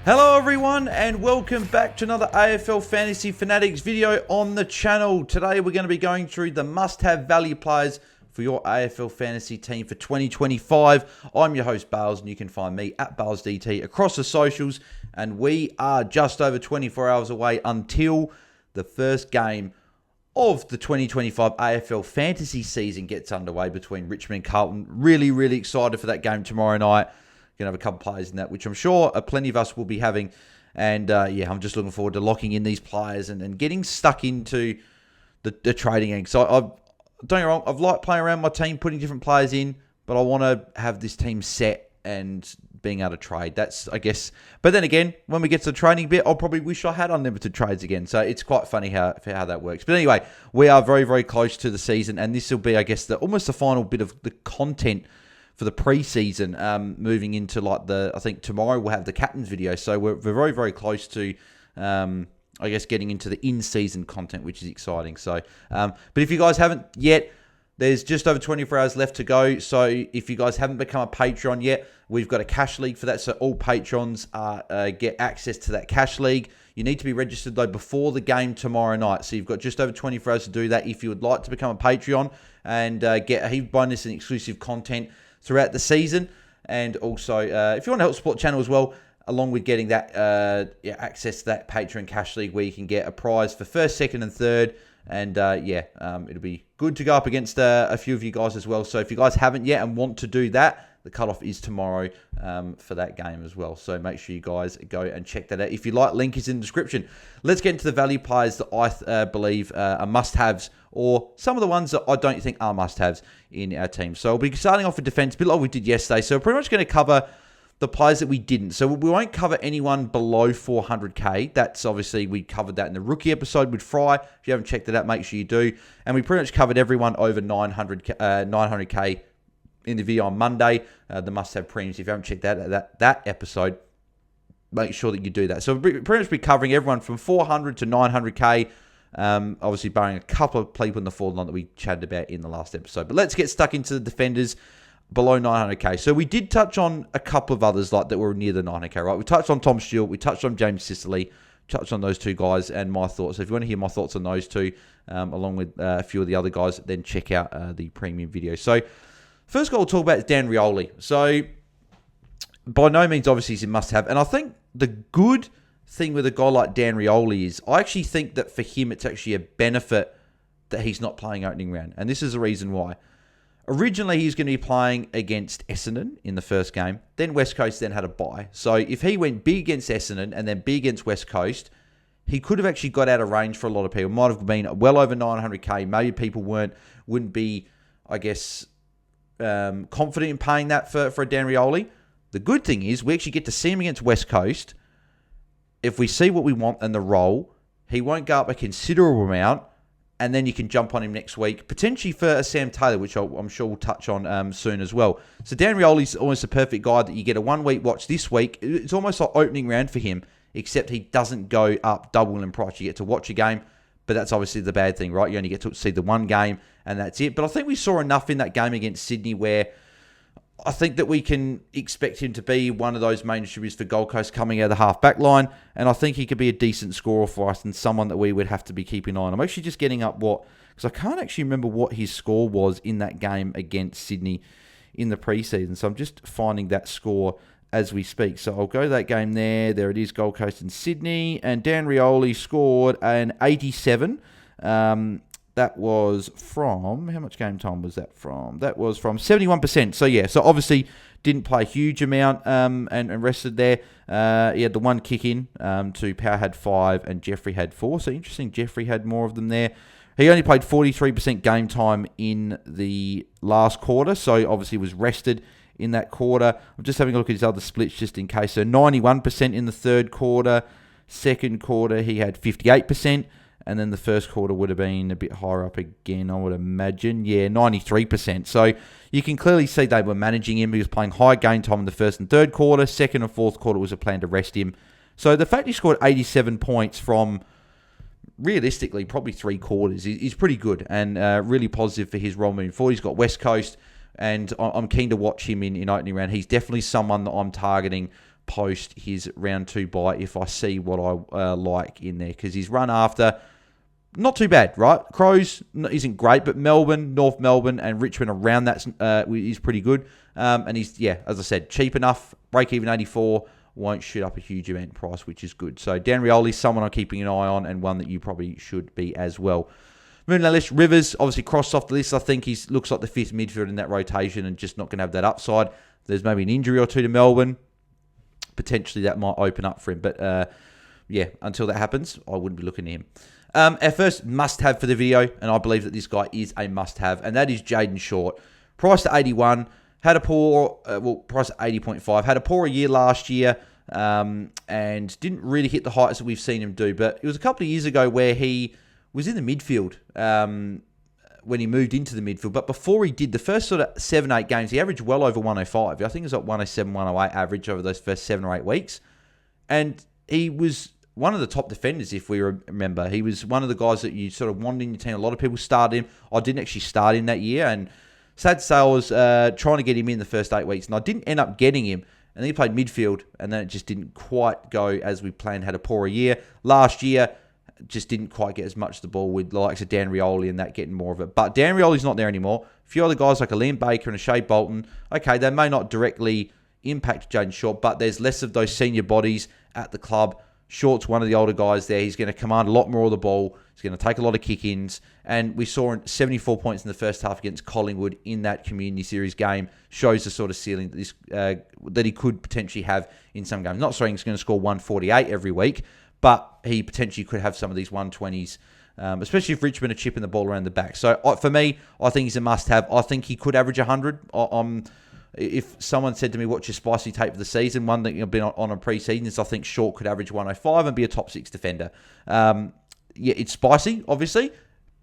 Hello everyone and welcome back to another AFL Fantasy Fanatics video on the channel. Today we're going to be going through the must-have value players for your AFL Fantasy team for 2025. I'm your host Bales and you can find me at BAILSDT across the socials, and we are just over 24 hours away until the first game of the 2025 AFL Fantasy season gets underway between Richmond and Carlton. Really excited for that game tomorrow night. Going to have a couple players in that, which I'm sure plenty of us will be having. And yeah, I'm just looking forward to locking in these players and getting stuck into the trading end. So don't get me wrong, I've liked playing around my team, putting different players in, but I want to have this team set and being able to trade. That's, I guess. But then again, when we get to the trading bit, I'll probably wish I had unlimited trades again. So it's quite funny how that works. But anyway, we are very close to the season, and this will be, I guess, almost the final bit of the content for the pre-season, moving into I think tomorrow we'll have the captain's video. So we're very close to, I guess, getting into the in-season content, which is exciting. So, but if you guys haven't yet, there's just over 24 hours left to go. So if you guys haven't become a Patreon yet, we've got a cash league for that. So all patrons get access to that cash league. You need to be registered, though, before the game tomorrow night. So you've got just over 24 hours to do that if you would like to become a Patreon and get a heap bonus and exclusive content throughout the season. And also, if you want to help support the channel as well, along with getting that access to that Patreon cash league where you can get a prize for first, second, and third. And it'll be good to go up against a few of you guys as well. So if you guys haven't yet and want to do that, the cutoff is tomorrow for that game as well. So make sure you guys go and check that out. If you like, link is in the description. Let's get into the value players that I believe are must-haves, or some of the ones that I don't think are must-haves in our team. So we'll be starting off with defense, a bit like we did yesterday. So we're pretty much going to cover the players that we didn't. So we won't cover anyone below 400k. That's obviously, we covered that in the rookie episode with Fry. If you haven't checked it out, make sure you do. And we pretty much covered everyone over 900k in the video on Monday, the must-have premiums. If you haven't checked that episode, make sure that you do that. So we'll pretty much be covering everyone from 400 to 900k, obviously barring a couple of people in the forward line that we chatted about in the last episode. But let's get stuck into the defenders below 900k. So we did touch on a couple of others like that were near the 900k, right? We touched on Tom Stewart, we touched on James Sicily, touched on those two guys and my thoughts. So if you want to hear my thoughts on those two, along with a few of the other guys, then check out the premium video. So first guy we'll talk about is Dan Rioli. So by no means, obviously, he's a must-have. And I think the good thing with a guy like Dan Rioli is I actually think that for him, it's actually a benefit that he's not playing opening round. And this is the reason why. Originally, he was going to be playing against Essendon in the first game. Then West Coast then had a bye. So if he went big against Essendon and then big against West Coast, he could have actually got out of range for a lot of people. Might have been well over 900k. Maybe people wouldn't be, I guess, confident in paying that for a Dan Rioli. The good thing is we actually get to see him against West Coast. If we see what we want in the role, he won't go up a considerable amount, and then you can jump on him next week, potentially for a Sam Taylor, which I'm sure we'll touch on soon as well. So Dan Rioli's almost a perfect guy that you get a 1 week watch this week. It's almost like opening round for him, except he doesn't go up double in price. You get to watch a game, but that's obviously the bad thing, right? You only get to see the one game, and that's it. But I think we saw enough in that game against Sydney where I think that we can expect him to be one of those main distributors for Gold Coast coming out of the half-back line, and I think he could be a decent scorer for us and someone that we would have to be keeping an eye on. I'm actually just getting up because I can't actually remember what his score was in that game against Sydney in the preseason, so I'm just finding that score as we speak. So I'll go to that game there. There it is, Gold Coast and Sydney, and Dan Rioli scored an 87. That was from, how much game time was that from? That was from 71%. So yeah, so obviously didn't play a huge amount and rested there. He had the one kick in to Power had 5 and Jeffrey had 4. So interesting, Jeffrey had more of them there. He only played 43% game time in the last quarter, so obviously was rested in that quarter. I'm just having a look at his other splits just in case. So 91% in the third quarter. Second quarter, he had 58%. And then the first quarter would have been a bit higher up again, I would imagine. Yeah, 93%. So you can clearly see they were managing him. He was playing high game time in the first and third quarter. Second and fourth quarter was a plan to rest him. So the fact he scored 87 points from, realistically, probably 3 quarters is pretty good and really positive for his role moving forward. He's got West Coast, and I'm keen to watch him in opening round. He's definitely someone that I'm targeting post his round 2 bye if I see what I like in there, because his run after, not too bad, right? Crows isn't great, but Melbourne, North Melbourne, and Richmond around that is pretty good. And he's, as I said, cheap enough, break even 84, won't shoot up a huge amount in price, which is good. So Dan Rioli's someone I'm keeping an eye on, and one that you probably should be as well. Moving down the list, Rivers obviously crossed off the list. I think he looks like the 5th midfielder in that rotation and just not going to have that upside. There's maybe an injury or two to Melbourne. Potentially that might open up for him. But until that happens, I wouldn't be looking at him. Our first must-have for the video, and I believe that this guy is a must-have, and that is Jaiden Short. Priced at 81, had a poor, priced at 80.5, had a poorer year last year, and didn't really hit the heights that we've seen him do. But it was a couple of years ago where he was in the midfield when he moved into the midfield. But before he did, the first sort of 7-8 games, he averaged well over 105. I think it was like 107, 108 average over those first 7 or 8 weeks. And he was one of the top defenders, if we remember. He was one of the guys that you sort of wanted in your team. A lot of people started him. I didn't actually start him that year. And sad to say, I was trying to get him in the first 8 weeks, and I didn't end up getting him. And then he played midfield, and then it just didn't quite go as we planned. Had a poorer year. Last year, just didn't quite get as much the ball with the likes of Dan Rioli and that getting more of it. But Dan Rioli's not there anymore. A few other guys like a Liam Baker and a Shea Bolton, okay, they may not directly impact Jaiden Short, but there's less of those senior bodies at the club. Short's one of the older guys there. He's going to command a lot more of the ball. He's going to take a lot of kick-ins. And we saw 74 points in the first half against Collingwood in that Community Series game. Shows the sort of ceiling that, that he could potentially have in some games. Not saying he's going to score 148 every week, but he potentially could have some of these 120s, especially if Richmond are chipping the ball around the back. So for me, I think he's a must-have. I think he could average 100. If someone said to me, what's your spicy tape for the season, one that I've been on a pre-season is I think Short could average 105 and be a top 6 defender. It's spicy, obviously.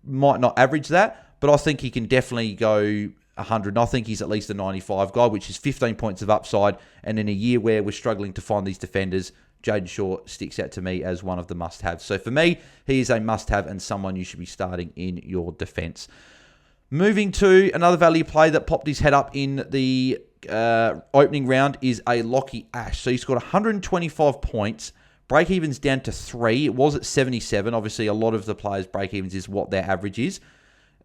Might not average that, but I think he can definitely go 100. And I think he's at least a 95 guy, which is 15 points of upside. And in a year where we're struggling to find these defenders, Jaiden Short sticks out to me as one of the must-haves. So for me, he is a must-have and someone you should be starting in your defence. Moving to another value play that popped his head up in the opening round is a Lockie Ash. So he scored 125 points. Break-evens down to 3. It was at 77. Obviously, a lot of the players' break-evens is what their average is.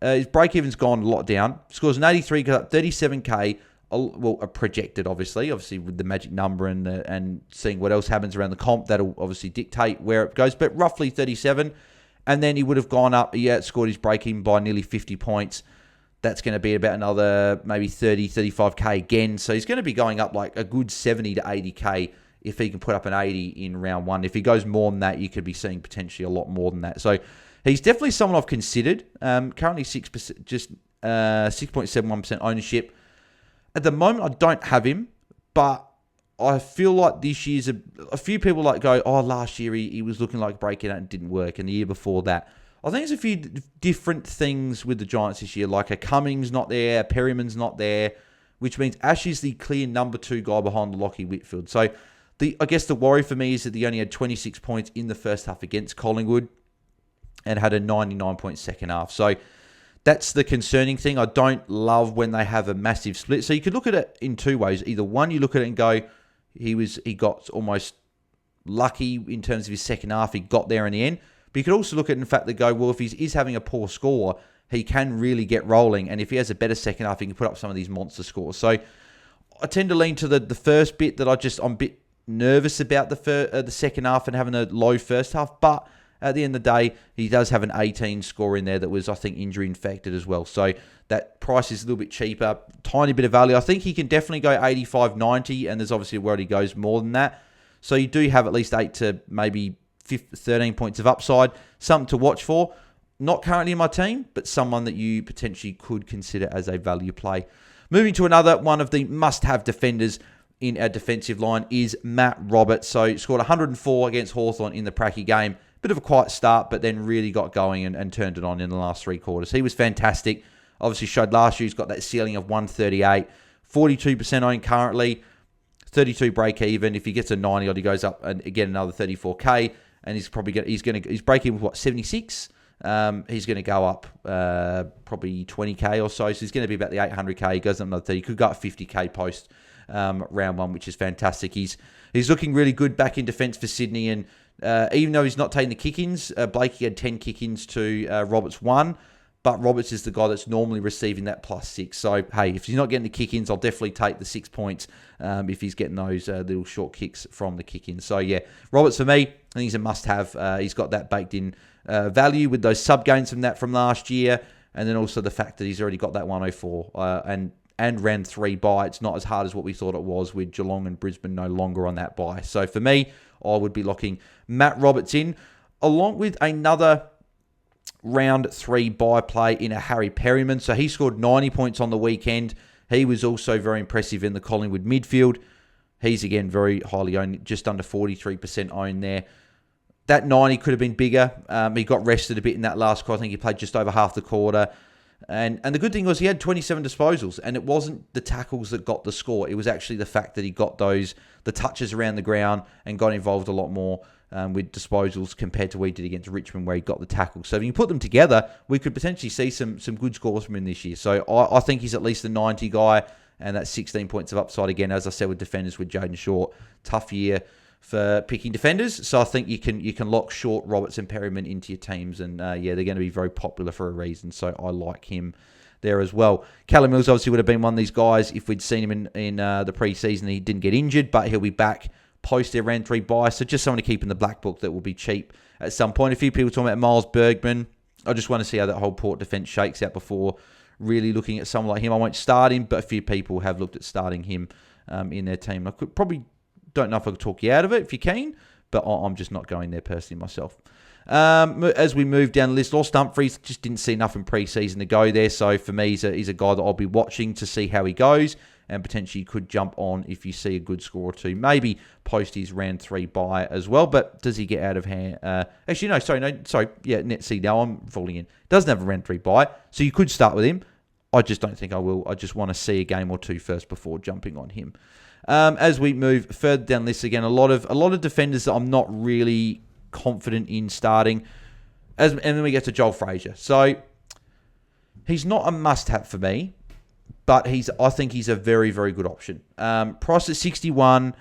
His break-evens gone a lot down. Scores an 83, goes up 37k. Projected, obviously with the magic number and seeing what else happens around the comp, that'll obviously dictate where it goes, but roughly 37. And then he would have gone up, scored his break-even by nearly 50 points. That's going to be about another maybe 30, 35k again. So he's going to be going up like a good 70 to 80k if he can put up an 80 in round 1. If he goes more than that, you could be seeing potentially a lot more than that. So he's definitely someone I've considered. Currently 6%, just 6.71% ownership. At the moment, I don't have him, but I feel like this year's a few people go, last year he was looking like breaking out and didn't work, and the year before that. I think there's a few different things with the Giants this year, like a Cummings not there, a Perryman's not there, which means Ash is the clear number 2 guy behind the Lockie Whitfield. So I guess the worry for me is that he only had 26 points in the first half against Collingwood and had a 99-point second half. So that's the concerning thing. I don't love when they have a massive split. So you could look at it in 2 ways. Either one, you look at it and go, he got almost lucky in terms of his second half. He got there in the end. But you could also look at it in fact that go, well, if he is having a poor score, he can really get rolling. And if he has a better second half, he can put up some of these monster scores. So I tend to lean to the first bit that I'm a bit nervous about the second half and having a low first half. But at the end of the day, he does have an 18 score in there that was, I think, injury infected as well. So that price is a little bit cheaper, tiny bit of value. I think he can definitely go 85, 90, and there's obviously a world he goes more than that. So you do have at least 8 to maybe 13 points of upside, something to watch for. Not currently in my team, but someone that you potentially could consider as a value play. Moving to another one of the must-have defenders in our defensive line is Matt Roberts. So he scored 104 against Hawthorn in the Pracky game. Bit of a quiet start, but then really got going and turned it on in the last 3 quarters. He was fantastic. Obviously showed last year he's got that ceiling of 138. 42% owned currently. 32 break even. If he gets a 90 odd, he goes up and again another 34k. And he's probably he's break even with what, 76? He's going to go up probably 20k or so. So he's going to be about the 800k. He goes up another 30. He could go up 50k post round one, which is fantastic. He's looking really good back in defence for Sydney, and even though he's not taking the kick-ins, Blakey had 10 kick-ins to Roberts 1, but Roberts is the guy that's normally receiving that +6. So, hey, if he's not getting the kick-ins, I'll definitely take the 6 points if he's getting those little short kicks from the kick-ins. So, yeah, Roberts for me, I think he's a must-have. He's got that baked-in value with those sub-gains from last year, and then also the fact that he's already got that 104 and round 3 bye. It's not as hard as what we thought it was with Geelong and Brisbane no longer on that bye. So, for me, I would be locking Matt Roberts in, along with another round 3 bye play in a Harry Perryman. So he scored 90 points on the weekend. He was also very impressive in the Collingwood midfield. He's, again, very highly owned, just under 43% owned there. That 90 could have been bigger. He got rested a bit in that last quarter. I think he played just over half the quarter. And the good thing was he had 27 disposals, and it wasn't the tackles that got the score. It was actually the fact that he got the touches around the ground and got involved a lot more with disposals compared to what he did against Richmond, where he got the tackle. So if you put them together, we could potentially see some good scores from him this year. So I think he's at least a 90 guy, and that's 16 points of upside. Again, as I said, with defenders with Jaiden Short, tough year for picking defenders. So I think you can lock Short, Roberts, and Perryman into your teams, and they're going to be very popular for a reason. So I like him there as well. Callum Mills obviously would have been one of these guys if we'd seen him in the pre-season. He didn't get injured, but he'll be back post their round 3 bye. So just someone to keep in the black book that will be cheap at some point. A few people talking about Miles Bergman. I just want to see how that whole Port defence shakes out before really looking at someone like him. I won't start him, but a few people have looked at starting him in their team. I could probably don't know if I could talk you out of it if you're keen, but I'm just not going there personally myself. As we move down the list, Lost Humphreys just didn't see enough in pre-season to go there. So for me, he's a guy that I'll be watching to see how he goes, and potentially could jump on if you see a good score or two. Maybe post his round 3 bye as well. But does he get out of hand? Actually, no. Sorry. Yeah, see, now I'm falling in. Doesn't have a round 3 bye, so you could start with him. I just don't think I will. I just want to see a game or two first before jumping on him. As we move further down this, again, a lot of defenders that I'm not really confident in starting. And then we get to Joel Frazier. So he's not a must-have for me, but I think he's a very, very good option. Price at 61,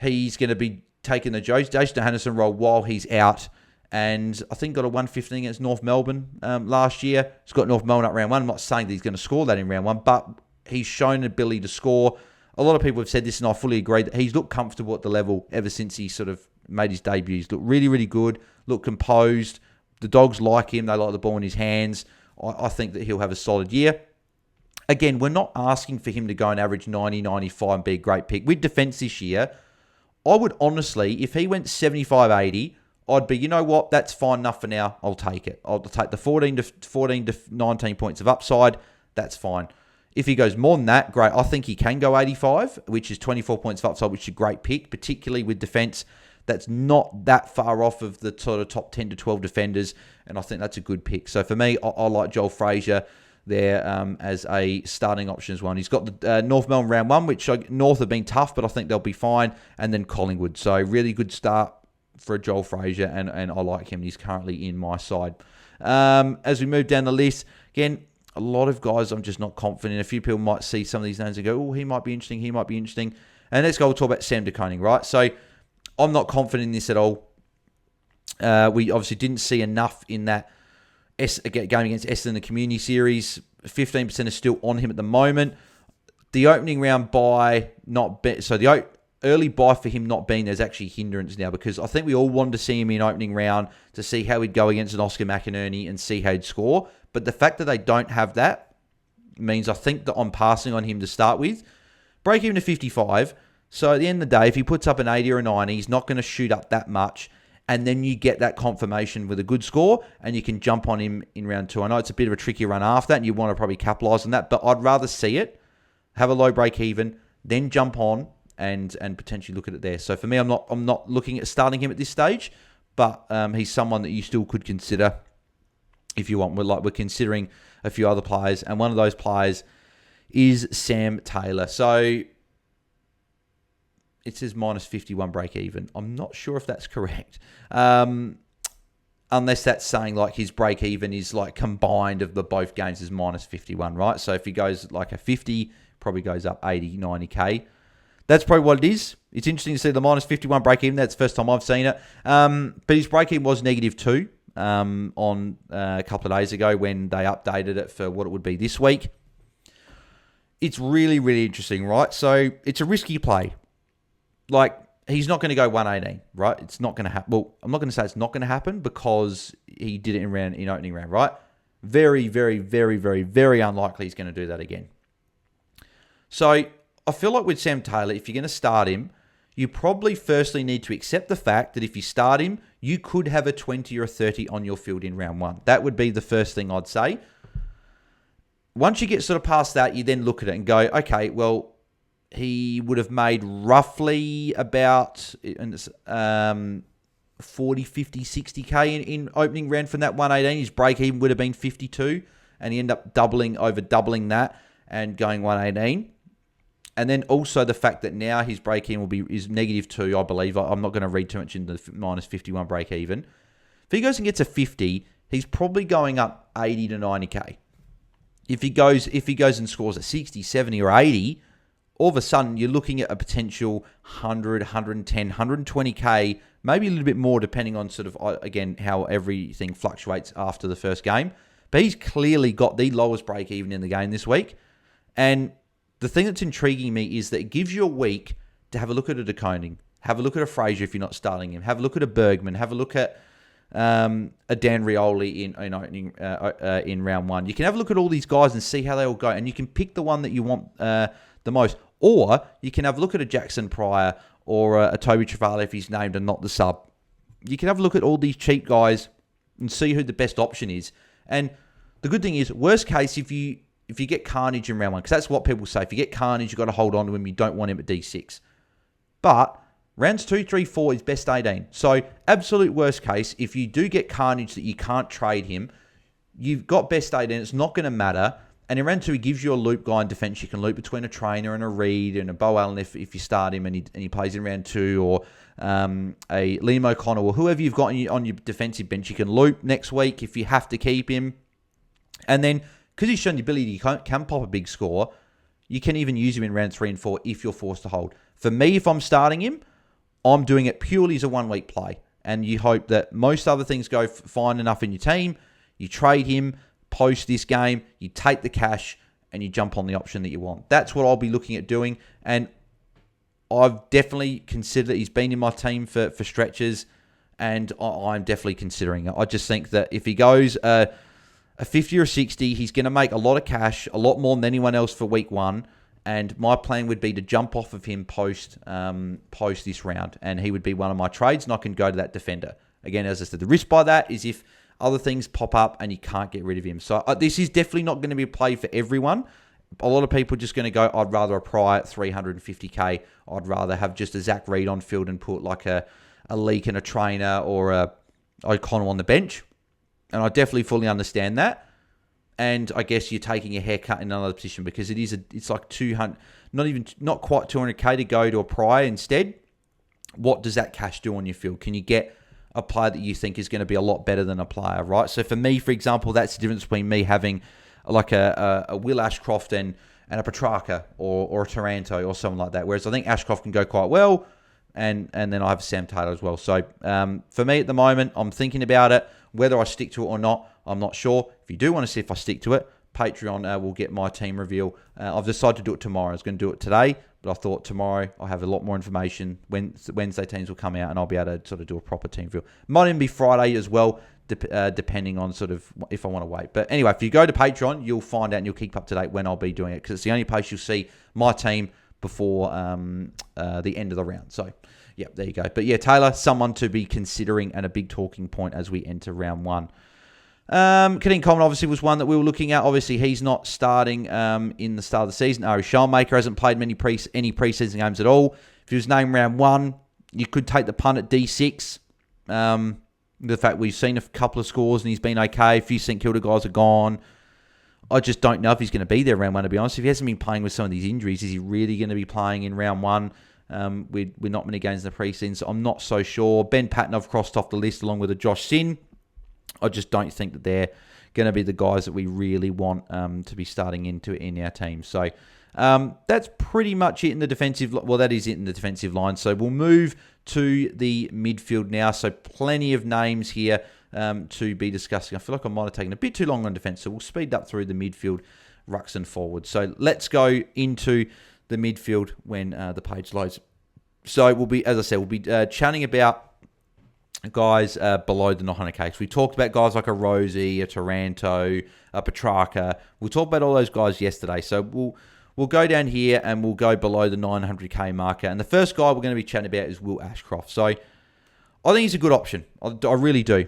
he's going to be taking the Jason Henderson role while he's out. And I think got a 115 against North Melbourne last year. He's got North Melbourne up round 1. I'm not saying that he's going to score that in round 1, but he's shown an ability to score. A lot of people have said this, and I fully agree, that he's looked comfortable at the level ever since he sort of made his debut. He's looked really, really good, looked composed. The Dogs like him. They like the ball in his hands. I think that he'll have a solid year. Again, we're not asking for him to go and average 90, 95 and be a great pick. With defence this year, I would honestly, if he went 75, 80, I'd be, you know what, that's fine enough for now. I'll take it. I'll take the 14 to 19 points of upside. That's fine. If he goes more than that, great. I think he can go 85, which is 24 points of upside, which is a great pick, particularly with defence. That's not that far off of the sort of top 10 to 12 defenders, and I think that's a good pick. So for me, I like Joel Frazier there as a starting option as well. And he's got the North Melbourne round 1, which North have been tough, but I think they'll be fine, and then Collingwood. So really good start for Joel Frazier, and I like him. He's currently in my side. As we move down the list, again, a lot of guys I'm just not confident in. A few people might see some of these names and go, oh, he might be interesting, And let's go, we'll talk about Sam De Koning, right? So I'm not confident in this at all. We obviously didn't see enough in that game against Essendon in the Community Series. 15% is still on him at the moment. The opening round bye, the early bye for him not being there's actually hindrance now, because I think we all wanted to see him in opening round to see how he'd go against an Oscar McInerney and see how he'd score. But the fact that they don't have that means I think that I'm passing on him to start with. Break even to 55. So at the end of the day, if he puts up an 80 or a 90, he's not going to shoot up that much. And then you get that confirmation with a good score, and you can jump on him in round 2. I know it's a bit of a tricky run after that, and you want to probably capitalise on that, but I'd rather see it, have a low break even, then jump on and potentially look at it there. So for me, I'm not looking at starting him at this stage, but he's someone that you still could consider if you want. We're considering a few other players, and one of those players is Sam Taylor. So it says minus 51 break even. I'm not sure if that's correct. Unless that's saying like his break even is like combined of the both games is minus 51, right? So if he goes like a 50, probably goes up 80, 90k. That's probably what it is. It's interesting to see the minus 51 break even. That's the first time I've seen it. But his break even was -2 on a couple of days ago when they updated it for what it would be this week. It's really, really interesting, right? So it's a risky play. Like, he's not going to go 118, right? It's not going to happen. Well, I'm not going to say it's not going to happen because he did it in opening round, right? Very, very, very, very, very unlikely he's going to do that again. So I feel like with Sam Taylor, if you're going to start him, you probably firstly need to accept the fact that if you start him, you could have a 20 or a 30 on your field in round 1. That would be the first thing I'd say. Once you get sort of past that, you then look at it and go, okay, well, he would have made roughly about 40, 50, 60K in opening round from that 118. His break even would have been 52, and he ended up doubling that and going 118. And then also the fact that now his break even is -2, I believe. I'm not going to read too much into the minus 51 break even. If he goes and gets a 50, he's probably going up 80 to 90K. If he goes and scores a 60, 70, or 80, all of a sudden you're looking at a potential 100, 110, 120K, maybe a little bit more depending on sort of, again, how everything fluctuates after the first game. But he's clearly got the lowest break even in the game this week. And the thing that's intriguing me is that it gives you a week to have a look at a De Koning, have a look at a Fraser if you're not starting him, have a look at a Bergman, have a look at a Dan Rioli in round 1. You can have a look at all these guys and see how they all go, and you can pick the one that you want the most. Or you can have a look at a Jackson Pryor or a Toby Travali if he's named and not the sub. You can have a look at all these cheap guys and see who the best option is. And the good thing is, worst case, if you get Carnage in round 1, because that's what people say. If you get Carnage, you've got to hold on to him. You don't want him at D6. But rounds 2, 3, 4 is best 18. So absolute worst case, if you do get Carnage that you can't trade him, you've got best 18. It's not going to matter. And in round 2, he gives you a loop guy in defense. You can loop between a Trainer and a Reed and a Bo Allen if you start him and he plays in round 2, or a Liam O'Connor or whoever you've got on your defensive bench. You can loop next week if you have to keep him. And then, because he's shown the ability he can pop a big score, you can even use him in round 3 and 4 if you're forced to hold. For me, if I'm starting him, I'm doing it purely as a 1 week play. And you hope that most other things go fine enough in your team. You trade him post this game, you take the cash, and you jump on the option that you want. That's what I'll be looking at doing. And I've definitely considered it. He's been in my team for stretches, and I'm definitely considering it. I just think that if he goes a 50 or 60, he's going to make a lot of cash, a lot more than anyone else for week 1. And my plan would be to jump off of him post this round, and he would be one of my trades, and I can go to that defender. Again, as I said, the risk by that is if other things pop up and you can't get rid of him. So this is definitely not going to be a play for everyone. A lot of people are just going to go, I'd rather a Pry at 350K. I'd rather have just a Zach Reed on field and put like a Leak and a Trainer or a O'Connell on the bench. And I definitely fully understand that. And I guess you're taking a haircut in another position because it's like 200, not quite 200K to go to a Pry instead. What does that cash do on your field? Can you get a player that you think is going to be a lot better than a player, right? So for me, for example, that's the difference between me having like a Will Ashcroft and a Petrarca or a Taranto or something like that. Whereas I think Ashcroft can go quite well, and then I have Sam Taylor as well. So for me at the moment, I'm thinking about it. Whether I stick to it or not, I'm not sure. If you do want to see if I stick to it, Patreon will get my team reveal. I've decided to do it tomorrow. I was going to do it today, but I thought tomorrow I'll have a lot more information. Wednesday teams will come out and I'll be able to sort of do a proper team reveal. Might even be Friday as well, depending on sort of if I want to wait. But anyway, if you go to Patreon, you'll find out and you'll keep up to date when I'll be doing it, because it's the only place you'll see my team before the end of the round. So, yeah, there you go. But yeah, Taylor, someone to be considering and a big talking point as we enter round 1. Kadeem Coleman obviously was one that we were looking at. Obviously, he's not starting in the start of the season. Ari Shellmaker hasn't played any preseason games at all. If he was named round 1, you could take the punt at D6. The fact we've seen a couple of scores and he's been okay. A few St Kilda guys are gone. I just don't know if he's going to be there round 1, to be honest. If he hasn't been playing with some of these injuries, is he really going to be playing in round 1? With not many games in the preseason, so I'm not so sure. Ben Patton I've crossed off the list along with a Josh Sin. I just don't think that they're going to be the guys that we really want to be starting in our team. So That's pretty much it in the defensive. Well, that is it in the defensive line. So we'll move to the midfield now. So plenty of names here to be discussing. I feel like I might have taken a bit too long on defense, so we'll speed up through the midfield, rucks and forwards. So let's go into the midfield when the page loads. So we'll be, as I said, we'll be chatting about guys below the 900k. So we talked about guys like a Rosie, a Taranto, a Petrarca. We talked about all those guys yesterday. So we'll go down here and we'll go below the 900k marker. And the first guy we're going to be chatting about is Will Ashcroft. So I think he's a good option. I really do.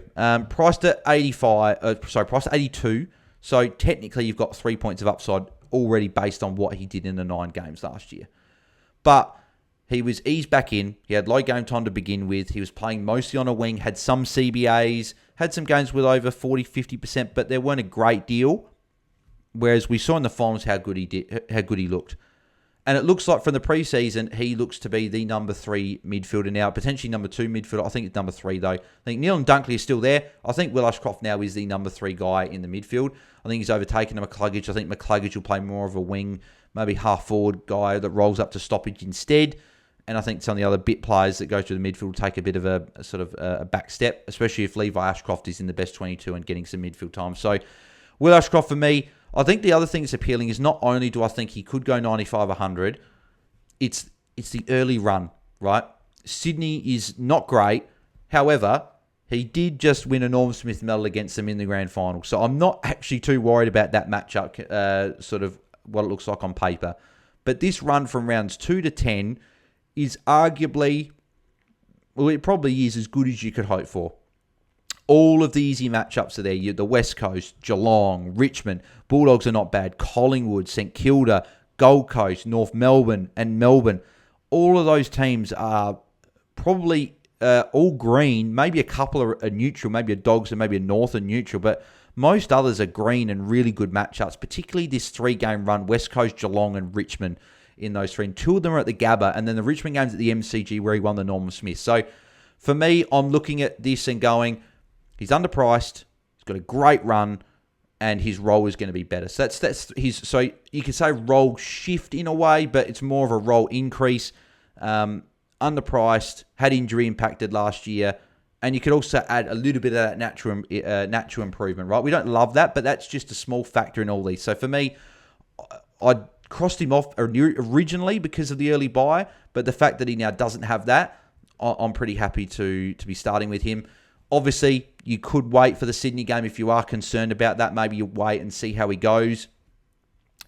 Priced at 82. So technically you've got 3 points of upside already based on what he did in the 9 games last year. But he was eased back in. He had low game time to begin with. He was playing mostly on a wing, had some CBAs, had some games with over 40, 50%, but they weren't a great deal. Whereas we saw in the finals how good he looked. And it looks like from the preseason, he looks to be the number 3 midfielder now, potentially number 2 midfielder. I think it's number 3 though. I think Neil and Dunkley is still there. I think Will Ashcroft now is the number 3 guy in the midfield. I think he's overtaken McCluggage. I think McCluggage will play more of a wing, maybe half forward guy that rolls up to stoppage instead. And I think some of the other bit players that go through the midfield will take a bit of a sort of a back step, especially if Levi Ashcroft is in the best 22 and getting some midfield time. So Will Ashcroft for me, I think the other thing that's appealing is not only do I think he could go 95, 100, it's the early run, right? Sydney is not great. However, he did just win a Norm Smith medal against them in the grand final. So I'm not actually too worried about that matchup, sort of what it looks like on paper. But this run from rounds 2 to 10 is arguably, well, it probably is as good as you could hope for. All of the easy matchups are there. The West Coast, Geelong, Richmond, Bulldogs are not bad. Collingwood, St Kilda, Gold Coast, North Melbourne, and Melbourne. All of those teams are probably all green. Maybe a couple are neutral. Maybe a Dogs and maybe a North and neutral. But most others are green and really good matchups, particularly this 3-game run, West Coast, Geelong, and Richmond in those 3. And 2 of them are at the Gabba, and then the Richmond game's at the MCG where he won the Norman Smith. So for me, I'm looking at this and going, he's underpriced, he's got a great run, and his role is going to be better. So that's his. So you could say role shift in a way, but it's more of a role increase. Underpriced, had injury impacted last year, and you could also add a little bit of that natural improvement, right? We don't love that, but that's just a small factor in all these. So for me, I crossed him off originally because of the early buy, but the fact that he now doesn't have that, I'm pretty happy to be starting with him. Obviously, you could wait for the Sydney game if you are concerned about that. Maybe you wait and see how he goes.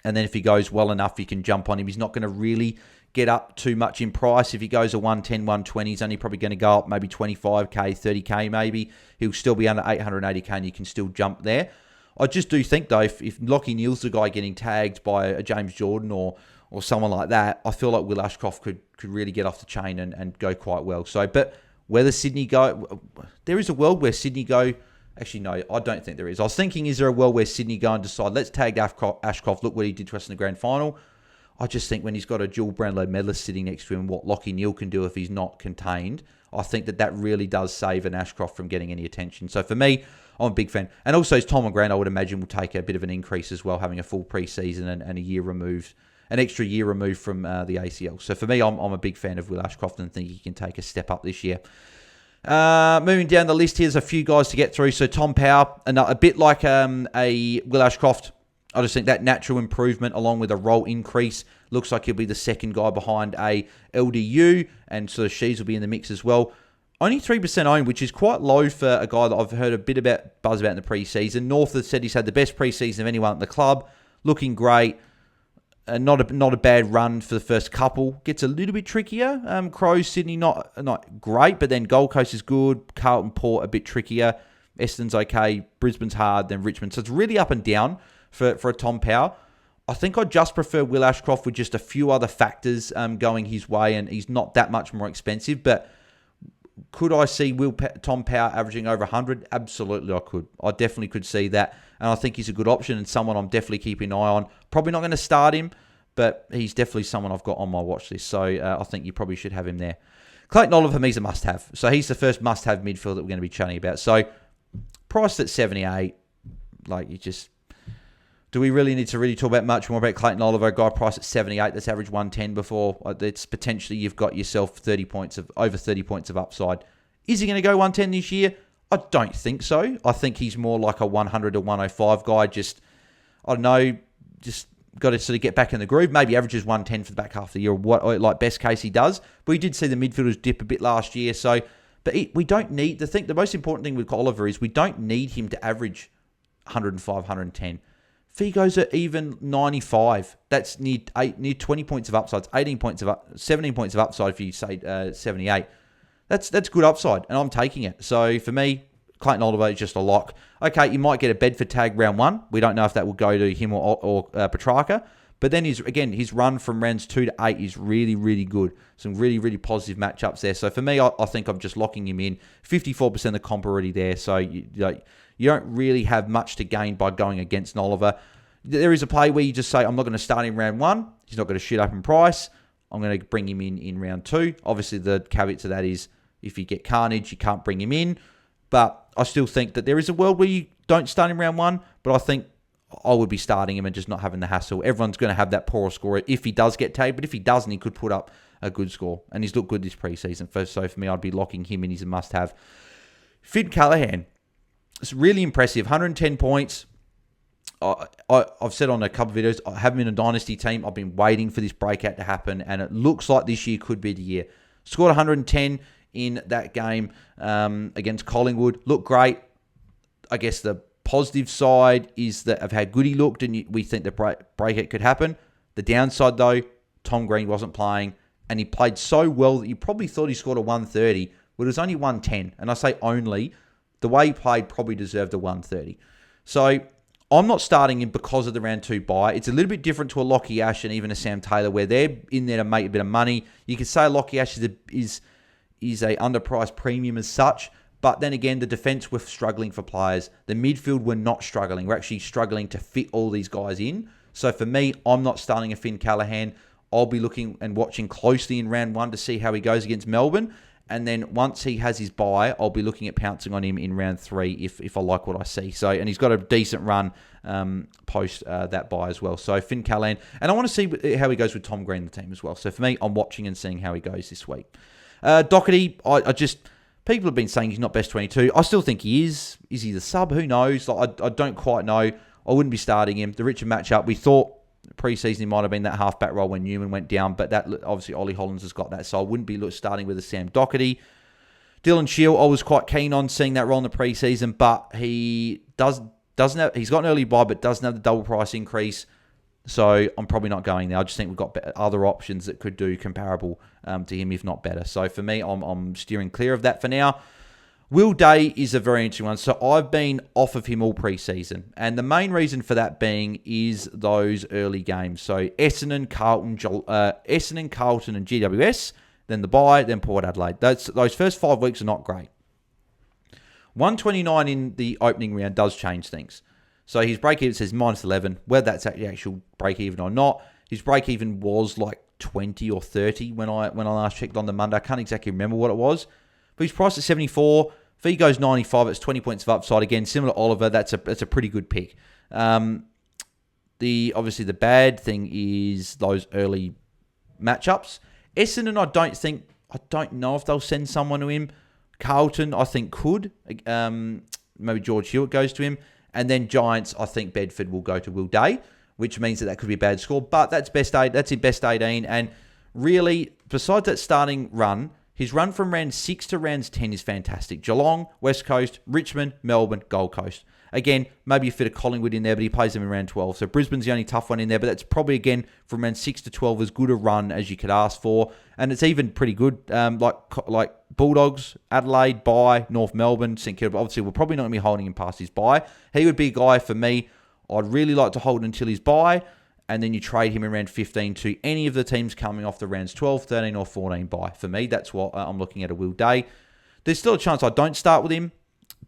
And then if he goes well enough, you can jump on him. He's not going to really get up too much in price. If he goes a 110, 120, he's only probably going to go up maybe 25k, 30k maybe. He'll still be under 880k and you can still jump there. I just do think, though, if Lachie Neale's the guy getting tagged by a James Jordan or someone like that, I feel like Will Ashcroft could really get off the chain and go quite well. So, but whether Sydney go... There is a world where Sydney go... Actually, no, I don't think there is. I was thinking, is there a world where Sydney go and decide, let's tag Ashcroft, look what he did to us in the grand final. I just think when he's got a dual Brownlow medalist sitting next to him, what Lachie Neale can do if he's not contained, I think that really does save an Ashcroft from getting any attention. So for me, I'm a big fan. And also, his Tom and Grant, I would imagine, will take a bit of an increase as well, having a full pre-season and a year removed, an extra year removed from the ACL. So for me, I'm a big fan of Will Ashcroft and think he can take a step up this year. Moving down the list, here's a few guys to get through. So Tom Power, a bit like a Will Ashcroft, I just think that natural improvement along with a role increase looks like he'll be the second guy behind a LDU, and so Shees will be in the mix as well. Only 3% owned, which is quite low for a guy that I've heard a bit about buzz about in the preseason. North has said he's had the best preseason of anyone at the club, looking great. Not a bad run for the first couple. Gets a little bit trickier. Crows, Sydney, not great, but then Gold Coast is good. Carlton, Port, a bit trickier. Essendon's okay. Brisbane's hard, then Richmond. So it's really up and down for a Tom Power. I think I just prefer Will Ashcroft with just a few other factors going his way, and he's not that much more expensive. But could I see Tom Power averaging over 100? Absolutely, I could. I definitely could see that. And I think he's a good option and someone I'm definitely keeping an eye on. Probably not going to start him, but he's definitely someone I've got on my watch list. So I think you probably should have him there. Clayton Oliver, for me, is a must-have. So he's the first must-have midfield that we're going to be chatting about. So priced at 78, like you just... Do we really need to talk about much more about Clayton Oliver, a guy priced at 78, that's averaged 110 before? It's potentially you've got yourself over 30 points of upside. Is he going to go 110 this year? I don't think so. I think he's more like a 100 to 105 guy. I don't know, just got to sort of get back in the groove. Maybe averages 110 for the back half of the year, or like best case he does. But we did see the midfielders dip a bit last year. So, but we don't need, the most important thing with Oliver is we don't need him to average 105, 110. If he goes at even 95, that's near 20 points of upside. 17 points of upside if you say 78. That's good upside, and I'm taking it. So for me, Clayton Oliver is just a lock. Okay, you might get a Bedford tag round 1. We don't know if that will go to him or Petrarca. But then his run from rounds 2 to 8 is really, really good. Some really, really positive matchups there. So for me, I think I'm just locking him in. 54% of the comp already there. So you don't really have much to gain by going against Oliver. There is a play where you just say, I'm not going to start him round 1. He's not going to shoot up in price. I'm going to bring him in round 2. Obviously, the caveat to that is if you get carnage, you can't bring him in. But I still think that there is a world where you don't start him round 1. But I think I would be starting him and just not having the hassle. Everyone's going to have that poor score if he does get tagged. But if he doesn't, he could put up a good score. And he's looked good this preseason. So for me, I'd be locking him in. He's a must-have. Finn Callaghan. It's really impressive. 110 points. I've said on a couple of videos, I have him in a dynasty team. I've been waiting for this breakout to happen. And it looks like this year could be the year. Scored 110 in that game against Collingwood. Looked great. I guess the positive side is that of how good he looked, and we think the breakout could happen. The downside, though, Tom Green wasn't playing, and he played so well that you probably thought he scored a 130, but it was only 110. And I say only, the way he played probably deserved a 130. So I'm not starting him because of the round 2 bye. It's a little bit different to a Lockie Ash and even a Sam Taylor, where they're in there to make a bit of money. You could say Lockie Ash is a underpriced premium as such. But then again, the defense were struggling for players. The midfield were not struggling. We're actually struggling to fit all these guys in. So for me, I'm not starting a Finn Callaghan. I'll be looking and watching closely in round 1 to see how he goes against Melbourne. And then once he has his bye, I'll be looking at pouncing on him in round 3 if I like what I see. So, and he's got a decent run post that bye as well. So Finn Callaghan. And I want to see how he goes with Tom Green, the team as well. So for me, I'm watching and seeing how he goes this week. Doherty, people have been saying he's not best 22. I still think he is. Is he the sub? Who knows? I don't quite know. I wouldn't be starting him. The Richard matchup, we thought preseason he might have been that half-back role when Newman went down, but that obviously Ollie Hollins has got that, so I wouldn't be starting with a Sam Doherty. Dylan Shield, I was quite keen on seeing that role in the preseason, but he doesn't have. He's got an early buy, but doesn't have the double price increase. So I'm probably not going there. I just think we've got other options that could do comparable to him, if not better. So for me, I'm steering clear of that for now. Will Day is a very interesting one. So I've been off of him all preseason. And the main reason for that being is those early games. So Essendon, Carlton, and GWS, then the bye, then Port Adelaide. Those first 5 weeks are not great. 129 in the opening round does change things. So his break-even says minus 11. Whether that's the actual break-even or not, his break-even was like 20 or 30 when I last checked on the Monday. I can't exactly remember what it was. But he's priced at 74. If he goes 95, it's 20 points of upside. Again, similar to Oliver, that's a pretty good pick. Obviously the bad thing is those early matchups. Essendon, I don't know if they'll send someone to him. Carlton, I think could. Maybe George Hewitt goes to him. And then Giants, I think Bedford will go to Will Day, which means that could be a bad score. But that's in best 18. And really, besides that starting run, his run from round 6 to round 10 is fantastic. Geelong, West Coast, Richmond, Melbourne, Gold Coast. Again, maybe you fit a Collingwood in there, but he plays them in round 12. So Brisbane's the only tough one in there, but that's probably, again, from round 6 to 12 as good a run as you could ask for. And it's even pretty good, like Bulldogs, Adelaide, bye, North Melbourne, St Kilda. But obviously, we're probably not going to be holding him past his bye. He would be a guy for me. I'd really like to hold until his bye, and then you trade him in round 15 to any of the teams coming off the rounds 12, 13, or 14 bye. For me, that's what I'm looking at a Will Day. There's still a chance I don't start with him,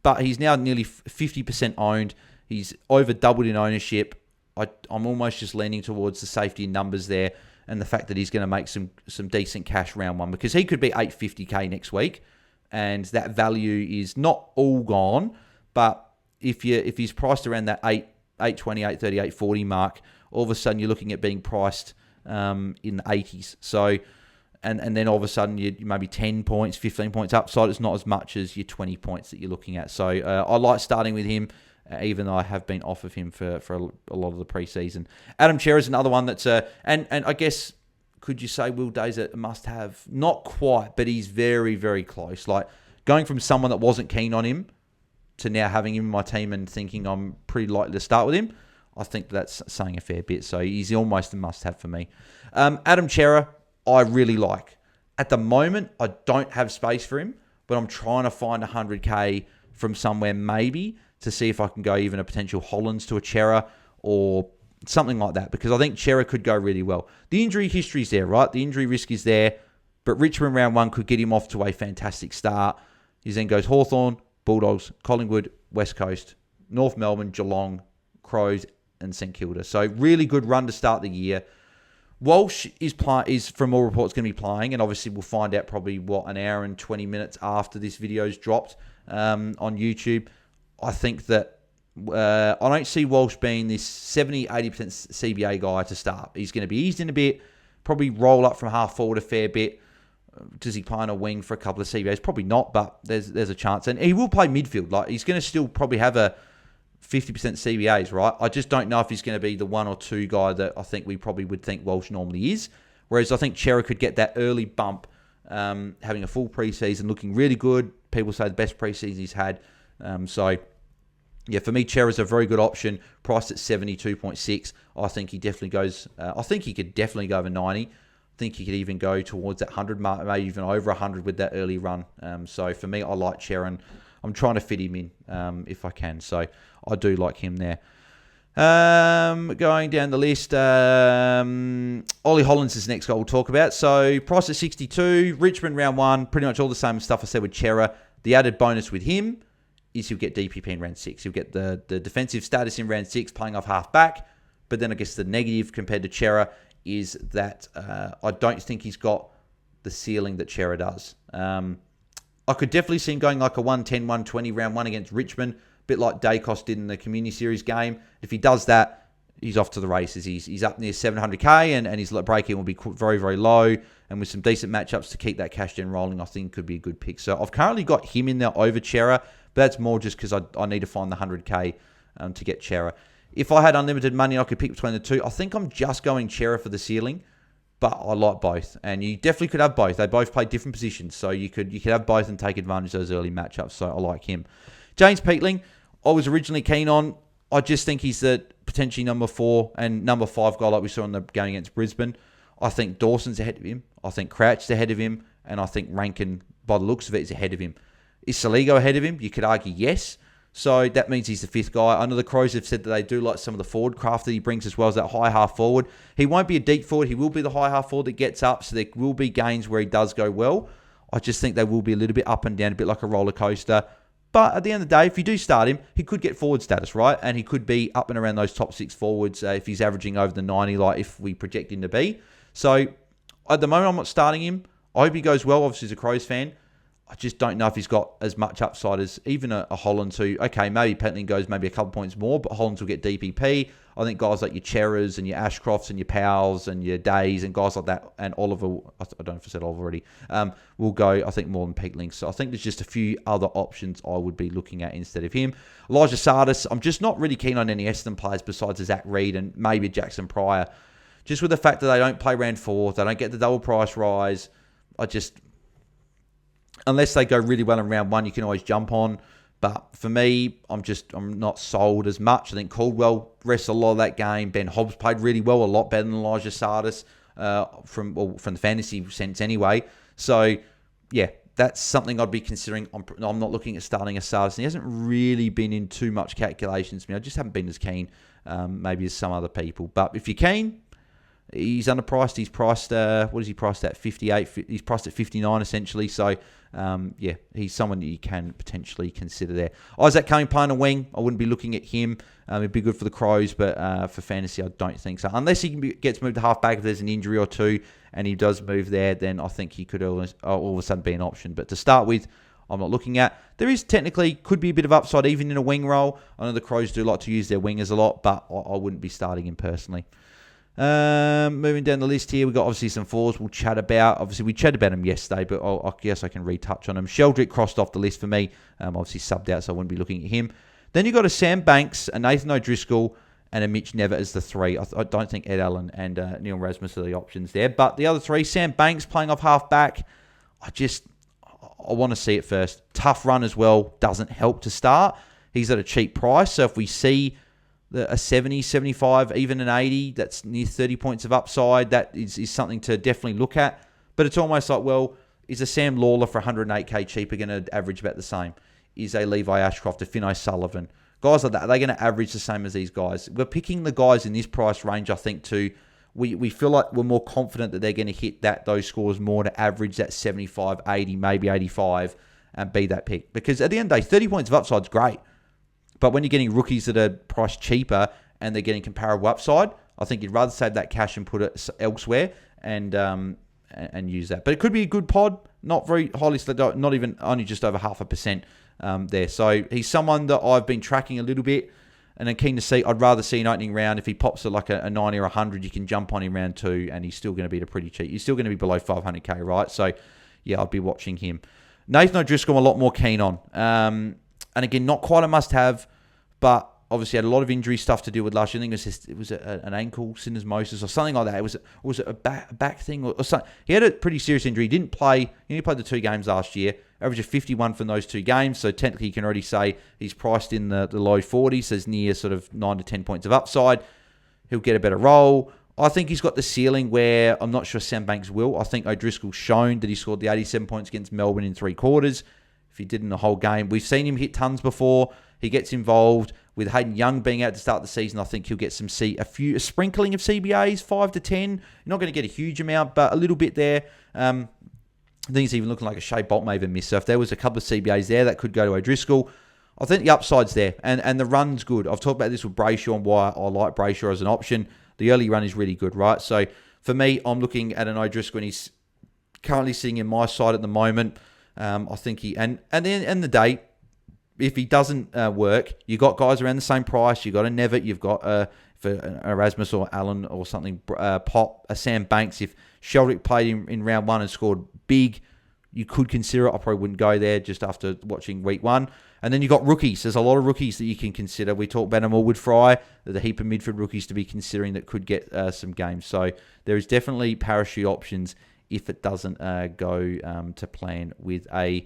but he's now nearly 50% owned. He's over doubled in ownership. I'm almost just leaning towards the safety in numbers there and the fact that he's going to make some decent cash round 1, because he could be 850k next week, and that value is not all gone. But if he's priced around that 820, 830, 840 mark, all of a sudden you're looking at being priced in the 80s. So, and then all of a sudden you maybe 10 points, 15 points upside. It's not as much as your 20 points that you're looking at. So I like starting with him, even though I have been off of him for a lot of the preseason. Adam Cerra is another one that's and I guess, could you say Will Day's a must-have? Not quite, but he's very, very close. Like going from someone that wasn't keen on him to now having him in my team and thinking I'm pretty likely to start with him, I think that's saying a fair bit. So he's almost a must-have for me. Adam Cerra, I really like. At the moment, I don't have space for him, but I'm trying to find 100k from somewhere maybe to see if I can go even a potential Hollands to a Cerra or something like that, because I think Cerra could go really well. The injury history's there, right? The injury risk is there, but Richmond round 1 could get him off to a fantastic start. He then goes Hawthorn, Bulldogs, Collingwood, West Coast, North Melbourne, Geelong, Crows, and St Kilda. So really good run to start the year. Walsh is from all reports going to be playing, and obviously we'll find out probably an hour and 20 minutes after this video's dropped on YouTube. I think that I don't see Walsh being this 70-80% CBA guy to start. He's going to be eased in a bit, probably roll up from half forward a fair bit. Does he play on a wing for a couple of CBAs? Probably not, but there's a chance. And he will play midfield. Like he's going to still probably have a 50% CBAs, right? I just don't know if he's going to be the 1 or 2 guy that I think we probably would think Walsh normally is. Whereas I think Cerra could get that early bump, having a full preseason, looking really good. People say the best preseason he's had. So, yeah, for me, Cerra's a very good option. Priced at 72.6. I think he definitely goes. I think he could definitely go over 90. I think he could even go towards that 100 mark, maybe even over 100 with that early run. So for me, I like Cerra, and I'm trying to fit him in if I can. So I do like him there. Going down the list, Ollie Hollands is the next guy we'll talk about. So price at 62, Richmond round 1, pretty much all the same stuff I said with Cerra. The added bonus with him is he'll get DPP in round 6. He'll get the defensive status in round 6, playing off half back. But then I guess the negative compared to Cerra is that I don't think he's got the ceiling that Cerra does. I could definitely see him going like a 110, 120 round 1 against Richmond, a bit like Dacos did in the Community Series game. If he does that, he's off to the races. He's up near 700k, and his break-in will be very, very low. And with some decent matchups to keep that cash gen rolling, I think could be a good pick. So I've currently got him in there over Cerra, but that's more just because I need to find the 100k to get Cerra. If I had unlimited money, I could pick between the two. I think I'm just going Cerra for the ceiling, but I like both. And you definitely could have both. They both play different positions, so you could have both and take advantage of those early matchups. So I like him. James Peatling, I was originally keen on. I just think he's the potentially number 4 and number 5 guy like we saw in the game against Brisbane. I think Dawson's ahead of him. I think Crouch's ahead of him. And I think Rankin, by the looks of it, is ahead of him. Is Saligo ahead of him? You could argue yes. So that means he's the 5th guy. I know the Crows have said that they do like some of the forward craft that he brings as well as that high half forward. He won't be a deep forward. He will be the high half forward that gets up. So there will be games where he does go well. I just think they will be a little bit up and down, a bit like a roller coaster. But at the end of the day, if you do start him, he could get forward status, right? And he could be up and around those top 6 forwards if he's averaging over the 90, like if we project him to be. So at the moment, I'm not starting him. I hope he goes well, obviously, as a Crows fan. I just don't know if he's got as much upside as even a Hollands who, okay, maybe Pentling goes maybe a couple points more, but Hollands will get DPP. I think guys like your Cerras and your Ashcrofts and your Powells and your Days and guys like that, and Oliver, I don't know if I said Oliver already, will go, I think, more than Peatling. So I think there's just a few other options I would be looking at instead of him. Elijah Sardis, I'm just not really keen on any Essendon players besides Zach Reid and maybe Jackson Pryor. Just with the fact that they don't play round 4, they don't get the double price rise, unless they go really well in round 1, you can always jump on. But for me, I'm not sold as much. I think Caldwell wrestled a lot of that game. Ben Hobbs played really well, a lot better than Elijah Sardis from the fantasy sense anyway. So, yeah, that's something I'd be considering. I'm not looking at starting a Sardis. He hasn't really been in too much calculations to me. I just haven't been as keen maybe as some other people. But if you're keen, he's underpriced. He's priced, what is he priced at? 58. He's priced at 59 essentially. So, yeah, he's someone that you can potentially consider there. Isaac Kane playing a wing. I wouldn't be looking at him. It'd be good for the Crows, but for fantasy, I don't think so. Unless he gets moved to halfback if there's an injury or two and he does move there, then I think he could all of a sudden be an option. But to start with, I'm not looking at. There is technically, could be a bit of upside even in a wing role. I know the Crows do like to use their wingers a lot, but I wouldn't be starting him personally. Moving down the list here, we've got obviously some fours we'll chat about. Obviously, we chatted about them yesterday, but I guess I can retouch on them. Sheldrick crossed off the list for me. Obviously subbed out, so I wouldn't be looking at him. Then you've got a Sam Banks, a Nathan O'Driscoll, and a Mitch Never as the three. I don't think Ed Allen and Neil Rasmus are the options there. But the other three, Sam Banks playing off half-back, I want to see it first. Tough run as well, doesn't help to start. He's at a cheap price, so if we see a 70, 75, even an 80, that's near 30 points of upside, that is something to definitely look at. But it's almost like, well, is a Sam Lawler for 108k cheaper going to average about the same? Is a Levi Ashcroft, a Finn O'Sullivan? Guys like that, are they going to average the same as these guys? We're picking the guys in this price range, I think, we feel like we're more confident that they're going to hit those scores more to average that 75, 80, maybe 85 and be that pick. Because at the end of the day, 30 points of upside is great. But when you're getting rookies that are priced cheaper and they're getting comparable upside, I think you'd rather save that cash and put it elsewhere and use that. But it could be a good pod, not very highly selected, not even only just over 0.5% there. So he's someone that I've been tracking a little bit and I'm keen to see. I'd rather see an opening round. If he pops at like a 90 or 100, you can jump on him round 2 and he's still going to be at a pretty cheap. He's still going to be below 500k, right? So yeah, I'd be watching him. Nathan O'Driscoll, I'm a lot more keen on. And again, not quite a must-have, but obviously had a lot of injury stuff to deal with last year. I think it was an ankle syndesmosis or something like that. Was it a back thing or something? He had a pretty serious injury. He didn't play. He only played the 2 games last year. Average of 51 from those 2 games. So technically, you can already say he's priced in the low 40s. So it's near sort of 9 to 10 points of upside. He'll get a better role. I think he's got the ceiling where I'm not sure Sam Banks will. I think O'Driscoll's shown that he scored the 87 points against Melbourne in 3 quarters. If he did in the whole game, we've seen him hit tons before. He gets involved. With Jaiden Young being out to start the season, I think he'll get a sprinkling of CBAs, 5 to 10. You're not going to get a huge amount, but a little bit there. I think it's even looking like a Shea Bolt may even miss. So if there was a couple of CBAs there, that could go to O'Driscoll. I think the upside's there, and the run's good. I've talked about this with Brayshaw and why I like Brayshaw as an option. The early run is really good, right? So for me, I'm looking at an O'Driscoll, and he's currently sitting in my side at the moment. I think and at the end of the day, if he doesn't work, you got guys around the same price. You got a Nevitt, you've got for an Erasmus or Allen or something, Pop, a Sam Banks. If Sheldrick played in round 1 and scored big, you could consider it. I probably wouldn't go there just after watching week 1. And then you got rookies. There's a lot of rookies that you can consider. We talked about them all with Fry. There's a heap of midfield rookies to be considering that could get some games. So there is definitely parachute options if it doesn't go to plan with a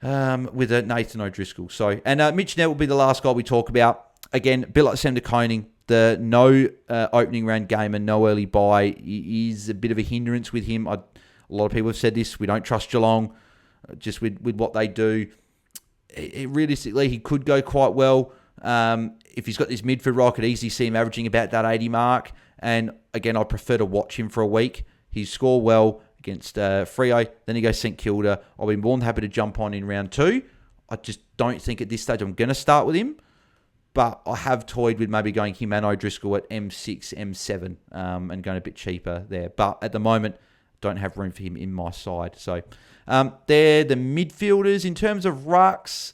Nathan O'Driscoll. So, and Mitch Nett will be the last guy we talk about. Again, a bit like Sam de Koning, the no opening round game and no early buy is a bit of a hindrance with him. A lot of people have said this. We don't trust Geelong just with what they do. Realistically, he could go quite well. If he's got this midfield role, I could easily see him averaging about that 80 mark. And again, I'd prefer to watch him for a week. He scored well against Freo. Then he goes St Kilda. I'll be more than happy to jump on in round 2. I just don't think at this stage I'm going to start with him. But I have toyed with maybe going him and O'Driscoll at M6, M7 and going a bit cheaper there. But at the moment, don't have room for him in my side. So they're the midfielders. In terms of rucks,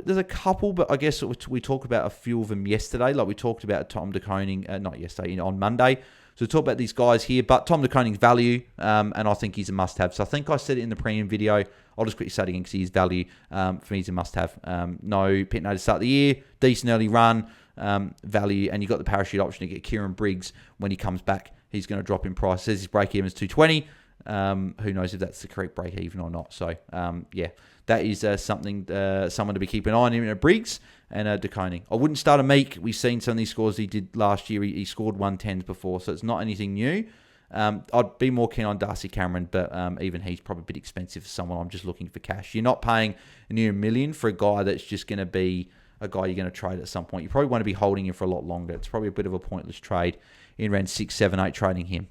there's a couple, but I guess we talked about a few of them yesterday. Like we talked about Tom de Koning, not yesterday, on Monday. So we talked about these guys here, but Tom de Koning's value, and I think he's a must-have. So I think I said it in the premium video. I'll just quickly say it again because he's value. For me, he's a must-have. No pit no to start the year, decent early run, value, and you've got the parachute option to get Kieran Briggs when he comes back. He's going to drop in price. Says his break-even is 220. Who knows if that's the correct break-even or not. So, yeah, that is someone to be keeping an eye on him in Briggs and de Koning. I wouldn't start a Meek. We've seen some of these scores he did last year. He scored 110s before, so it's not anything new. I'd be more keen on Darcy Cameron, but even he's probably a bit expensive for someone. I'm just looking for cash. You're not paying near $1 million for a guy that's just going to be a guy you're going to trade at some point. You probably want to be holding him for a lot longer. It's probably a bit of a pointless trade in round 6, 7, 8 trading him.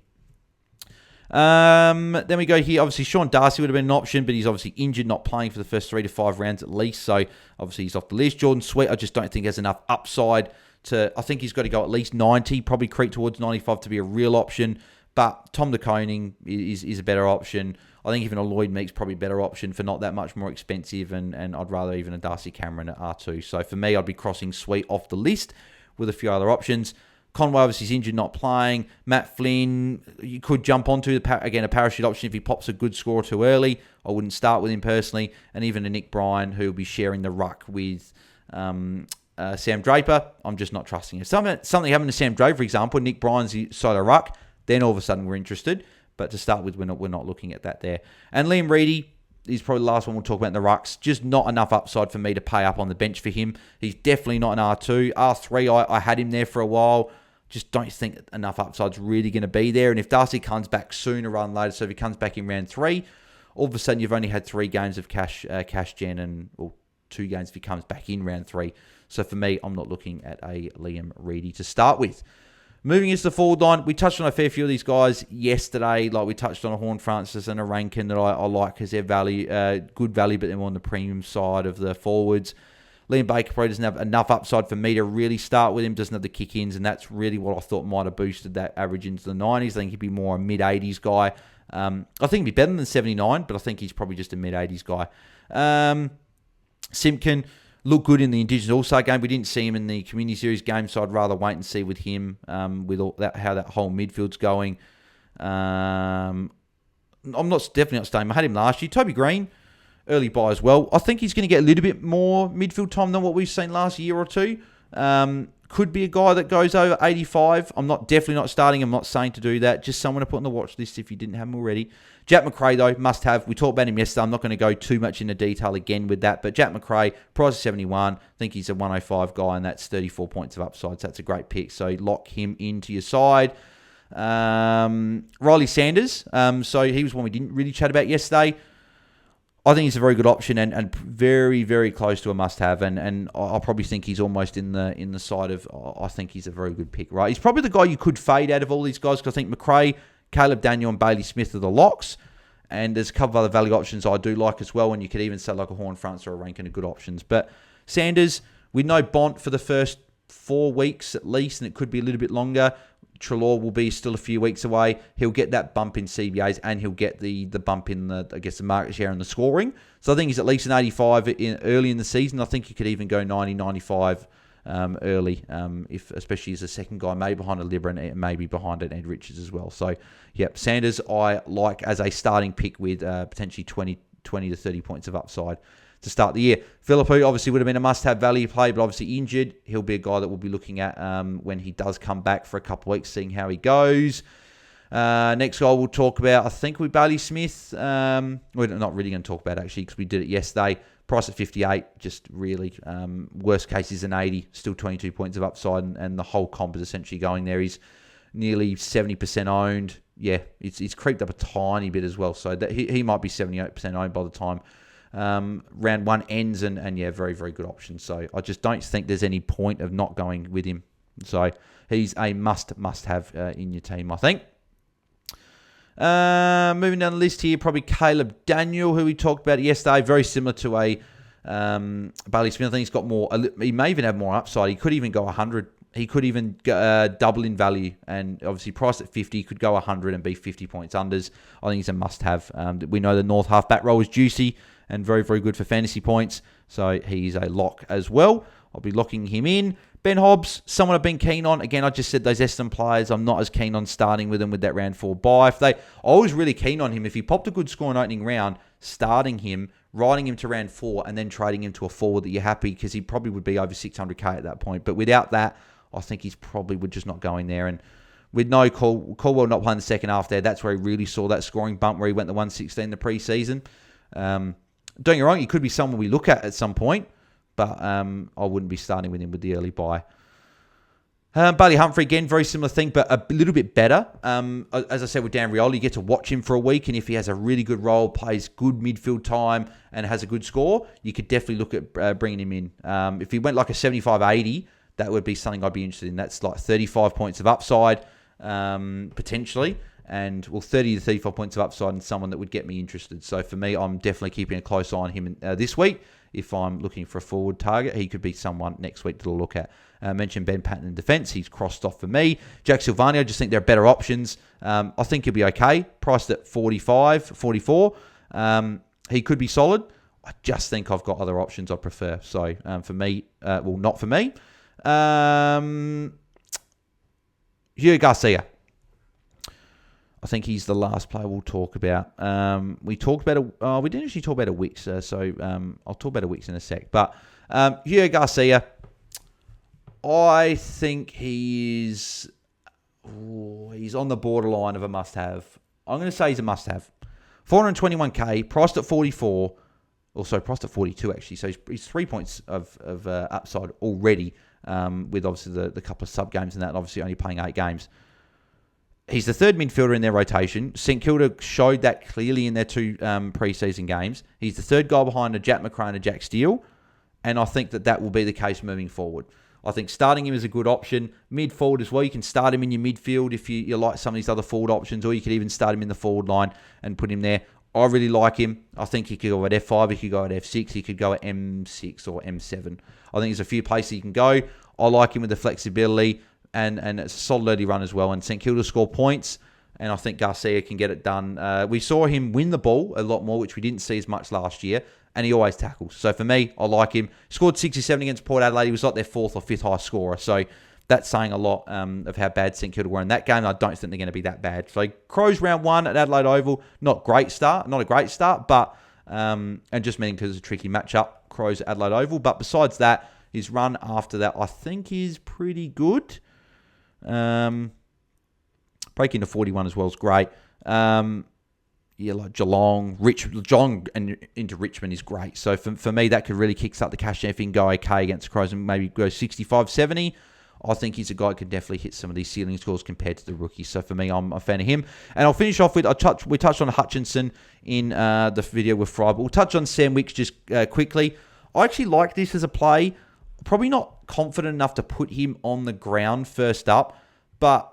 Then we go here. Obviously, Sean Darcy would have been an option, but he's obviously injured, not playing for the first 3 to 5 rounds at least. So obviously he's off the list. Jordan Sweet, I just don't think has enough upside to. I think he's got to go at least 90, probably creep towards 95 to be a real option. But Tom de Koning is a better option. I think even a Lloyd Meek's probably a better option for not that much more expensive, and I'd rather even a Darcy Cameron at R2. So for me, I'd be crossing Sweet off the list with a few other options. Conway obviously is injured, not playing. Matt Flynn, you could jump onto, again, a parachute option if he pops a good score too early. I wouldn't start with him personally. And even a Nick Bryan, who will be sharing the ruck with Sam Draper. I'm just not trusting him. Something happened to Sam Draper, for example, Nick Bryan's solo ruck, then all of a sudden we're interested. But to start with, we're not looking at that there. And Liam Reedy is probably the last one we'll talk about in the rucks. Just not enough upside for me to pay up on the bench for him. He's definitely not an R2. R3, I had him there for a while. Just don't think enough upside's really going to be there. And if Darcy comes back sooner rather than later, so if he comes back in round 3, all of a sudden you've only had 3 games of cash gen, and 2 games if he comes back in round 3. So for me, I'm not looking at a Liam Reedy to start with. Moving into the forward line, we touched on a fair few of these guys yesterday. Like we touched on a Horn Francis and a Rankin that I like because they're good value, but they're on the premium side of the forwards. Liam Baker probably doesn't have enough upside for me to really start with him. Doesn't have the kick-ins, and that's really what I thought might have boosted that average into the 90s. I think he'd be more a mid-80s guy. I think he'd be better than 79, but I think he's probably just a mid-80s guy. Simpkin looked good in the Indigenous All-Star game. We didn't see him in the Community Series game, so I'd rather wait and see with him with all that, how that whole midfield's going. I'm definitely not staying. I had him last year. Toby Green, early buy as well. I think he's going to get a little bit more midfield time than what we've seen last year or two. Could be a guy that goes over 85. I'm definitely not starting. I'm not saying to do that. Just someone to put on the watch list if you didn't have him already. Jack McRae, though, must have. We talked about him yesterday. I'm not going to go too much into detail again with that. But Jack McRae, price of 71. I think he's a 105 guy, and that's 34 points of upside. So that's a great pick. So lock him into your side. Riley Sanders. So he was one we didn't really chat about yesterday. I think he's a very good option and very, very close to a must-have. And I probably think he's almost in the side of, I think he's a very good pick, right? He's probably the guy you could fade out of all these guys, because I think McRae, Caleb Daniel, and Bailey Smith are the locks. And there's a couple of other value options I do like as well, and you could even say like a Horn France or a Rankin are good options. But Sanders, we know Bont for the first 4 weeks at least, and it could be a little bit longer. Treloar will be still a few weeks away. He'll get that bump in CBAs, and he'll get the bump in the market share and the scoring. So I think he's at least an 85 early in the season. I think you could even go 90, 95 early, especially as a second guy, maybe behind a Libra and maybe behind an Ed Richards as well. So, yep, Sanders I like as a starting pick with potentially 20 to 30 points of upside to start the year. Philippou obviously would have been a must-have value play, but obviously injured. He'll be a guy that we'll be looking at when he does come back for a couple of weeks, seeing how he goes. Next guy we'll talk about, I think, with Bailey Smith. We're not really going to talk about, actually, because we did it yesterday. Price at 58, just really, worst case is an 80, still 22 points of upside, and the whole comp is essentially going there. He's nearly 70% owned. Yeah, it's creeped up a tiny bit as well, so that he might be 78% owned by the time round 1 ends, and yeah, very, very good option. So I just don't think there's any point of not going with him. So he's a must-have in your team, I think. Moving down the list here, probably Caleb Daniel, who we talked about yesterday. Very similar to a Bailey Smith. I think he's got more. He may even have more upside. He could even go 100. He could even double in value, and obviously priced at 50, could go 100 and be 50 points unders. I think he's a must-have. We know the North half back row is juicy and very, very good for fantasy points. So he's a lock as well. I'll be locking him in. Ben Hobbs, someone I've been keen on. Again, I just said those Essendon players, I'm not as keen on starting with them with that round 4 bye. I was really keen on him. If he popped a good score in opening round, starting him, riding him to round 4, and then trading him to a forward that you're happy, because he probably would be over 600k at that point. But without that, I think he's probably would just not go in there. And with no Caldwell not playing the second half there, that's where he really saw that scoring bump where he went the 116 the pre-season. Don't get me wrong, he could be someone we look at some point, but I wouldn't be starting with him with the early buy. Bailey Humphrey, again, very similar thing, but a little bit better. As I said with Dan Rioli, you get to watch him for a week, and if he has a really good role, plays good midfield time, and has a good score, you could definitely look at bringing him in. If he went like a 75-80, that would be something I'd be interested in. That's like 35 points of upside, potentially, and, well, 30 to 35 points of upside and someone that would get me interested. So for me, I'm definitely keeping a close eye on him this week. If I'm looking for a forward target, he could be someone next week to look at. I mentioned Ben Patton in defence. He's crossed off for me. Jack Silvani, I just think there are better options. I think he'll be okay. Priced at 45, 44. He could be solid. I just think I've got other options I prefer. So for me, well, not for me. Hugh Garcia. I think he's the last player we'll talk about. We talked about we didn't actually talk about a Wicks, so I'll talk about a Wicks in a sec. But Hugh Garcia, I think he's on the borderline of a must-have. I'm going to say he's a must-have. 421k, priced at 44. Also priced at 42 actually. So he's 3 points of upside already, with obviously the couple of sub games and that, and obviously only playing 8 games. He's the third midfielder in their rotation. St Kilda showed that clearly in their 2 preseason games. He's the third guy behind a Jack McRae and a Jack Steele, and I think that will be the case moving forward. I think starting him is a good option. Mid forward as well. You can start him in your midfield if you like some of these other forward options, or you could even start him in the forward line and put him there. I really like him. I think he could go at F5, he could go at F6, he could go at M6 or M7. I think there's a few places he can go. I like him with the flexibility, and it's a solid early run as well. And St Kilda score points, and I think Garcia can get it done. We saw him win the ball a lot more, which we didn't see as much last year, and he always tackles. So for me, I like him. Scored 67 against Port Adelaide. He was like their 4th or 5th highest scorer. So that's saying a lot of how bad St Kilda were in that game. I don't think they're going to be that bad. So Crows round 1 at Adelaide Oval, not a great start, but and just meaning because it's a tricky matchup, Crows at Adelaide Oval. But besides that, his run after that, I think, is pretty good. Break into 41 as well is great. Like Geelong and into Richmond is great. So for me, that could really kickstart the cash if he can go okay against the Crows and maybe go 65, 70. I think he's a guy who can definitely hit some of these ceiling scores compared to the rookies. So for me, I'm a fan of him. And I'll finish off with, we touched on Hutchinson in the video with Fry, but we'll touch on Sam Wicks just quickly. I actually like this as a play. Probably not confident enough to put him on the ground first up, but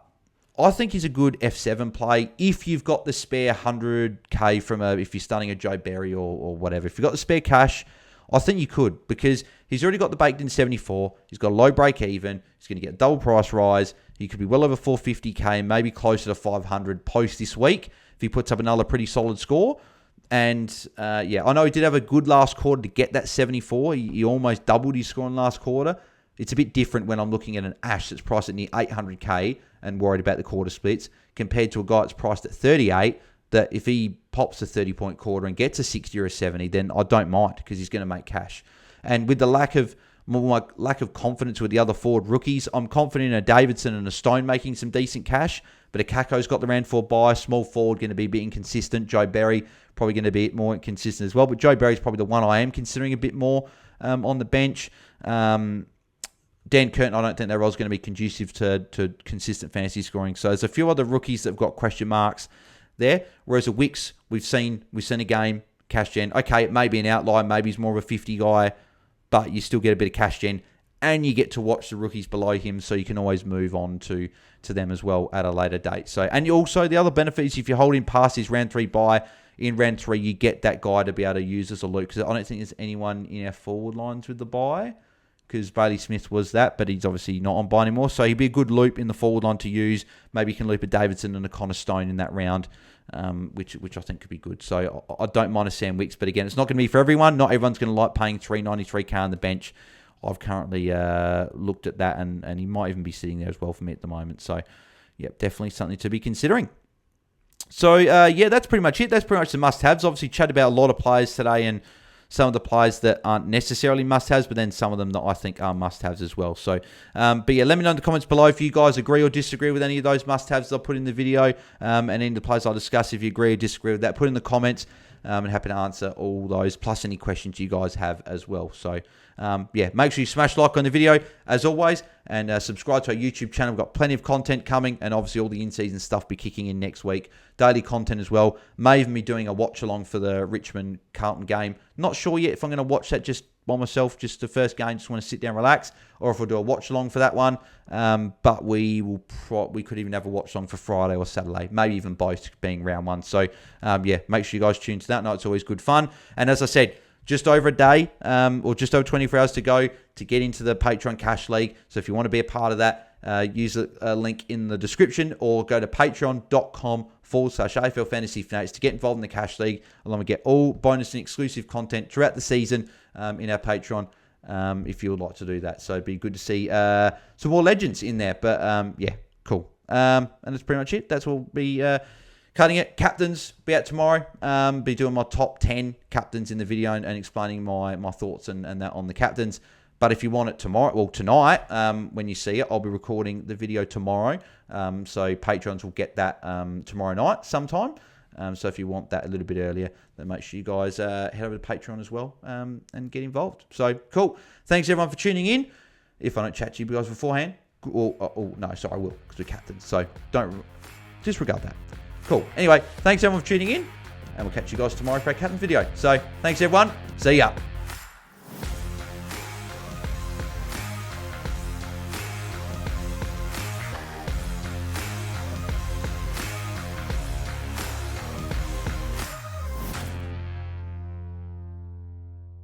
I think he's a good F7 play if you've got the spare 100k if you're starting a Joe Berry or whatever. If you've got the spare cash, I think you could, because he's already got the baked in 74. He's got a low break even. He's going to get a double price rise. He could be well over 450k, maybe closer to 500 post this week if he puts up another pretty solid score. And I know he did have a good last quarter to get that 74. He almost doubled his score in last quarter. It's a bit different when I'm looking at an Ash that's priced at near 800k and worried about the quarter splits, compared to a guy that's priced at 38, that if he pops a 30-point quarter and gets a 60 or a 70, then I don't mind, because he's going to make cash. And with the lack of confidence with the other forward rookies, I'm confident in a Davidson and a Stone making some decent cash, but a Kako's got the round 4 bye, small forward, going to be a bit inconsistent. Joe Berry probably going to be more inconsistent as well, but Joe Berry's probably the one I am considering a bit more on the bench. Dan Curtin, I don't think their role is going to be conducive to consistent fantasy scoring. So there's a few other rookies that have got question marks there. Whereas a Wicks, we've seen a game, cash gen. Okay, it may be an outlier, maybe he's more of a 50 guy, but you still get a bit of cash gen, and you get to watch the rookies below him, so you can always move on to them as well at a later date. So, and also the other benefit is if you hold him past his round 3 bye, in round 3 you get that guy to be able to use as a loop, because I don't think there's anyone in our forward lines with the bye, because Bailey Smith was that, but he's obviously not on bye anymore. So he'd be a good loop in the forward line to use. Maybe you can loop a Davidson and a Connor Stone in that round, which I think could be good. So I don't mind a Sam Wicks, but again, it's not going to be for everyone. Not everyone's going to like paying $393k on the bench. I've currently looked at that, and he might even be sitting there as well for me at the moment. So, yeah, definitely something to be considering. So, that's pretty much it. That's pretty much the must-haves. Obviously, chat about a lot of players today, and some of the players that aren't necessarily must-haves, but then some of them that I think are must-haves as well. So, but yeah, let me know in the comments below if you guys agree or disagree with any of those must-haves that I put in the video, and any of the players I'll discuss. If you agree or disagree with that, put in the comments, and happy to answer all those, plus any questions you guys have as well. So, make sure you smash like on the video, as always, and subscribe to our YouTube channel. We've got plenty of content coming, and obviously all the in-season stuff be kicking in next week. Daily content as well. May even be doing a watch-along for the Richmond-Carlton game. Not sure yet if I'm going to watch that just by myself, just the first game, just want to sit down, relax, or if we'll do a watch along for that one. But we could even have a watch along for Friday or Saturday, maybe even both being round one. So yeah, make sure you guys tune to that. No, it's always good fun. And as I said, just over a day or just over 24 hours to go to get into the Patreon Cash League. So if you want to be a part of that, use a link in the description or go to patreon.com/AFL Fantasy Fanatics to get involved in the Cash League, along with get all bonus and exclusive content throughout the season in our Patreon if you would like to do that. So it'd be good to see some more legends in there. But yeah, cool. And that's pretty much it. That's what we'll be cutting it. Captains be out tomorrow. Be doing my top 10 captains in the video and explaining my thoughts and that on the captains. But if you want it tomorrow, well, tonight, when you see it, I'll be recording the video tomorrow. So patrons will get that tomorrow night sometime. So if you want that a little bit earlier, then make sure you guys head over to Patreon as well and get involved. So cool. Thanks everyone for tuning in. If I don't chat to you guys beforehand, no, sorry, I will because we're captains. So don't disregard that. Cool. Anyway, thanks everyone for tuning in, and we'll catch you guys tomorrow for our captain video. So thanks everyone. See ya.